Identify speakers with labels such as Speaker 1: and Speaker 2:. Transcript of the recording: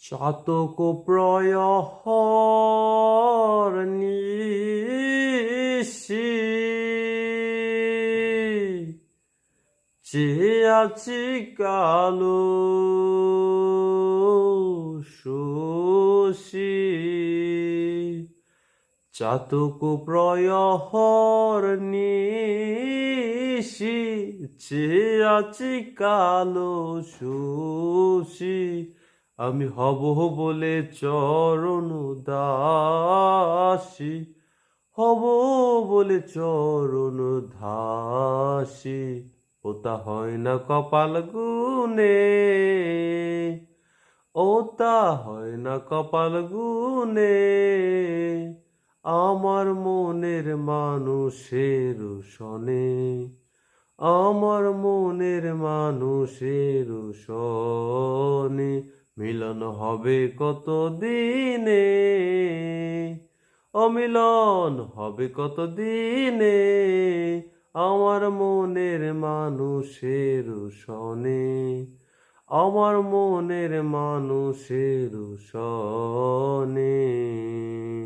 Speaker 1: চাতক প্রয়হর নিশি চেয়ে আছি কালো শশী। চাতক প্রয়হর নিশি চেয়ে আছি কালো শশী। আমি হব বলে চরণ দাসী, হব বলে চরণ দাসী। ওটা হয় না কপাল গুনে, ওটা হয় না কপাল গুনে। আমার মনের মানুষের সনে, আমার মনের মানুষের সনে। মিলন হবে কত দিনে, অমিলন হবে কত দিনে। আমার মনের মানুষের সনে, আমার মনের মানুষের সনে।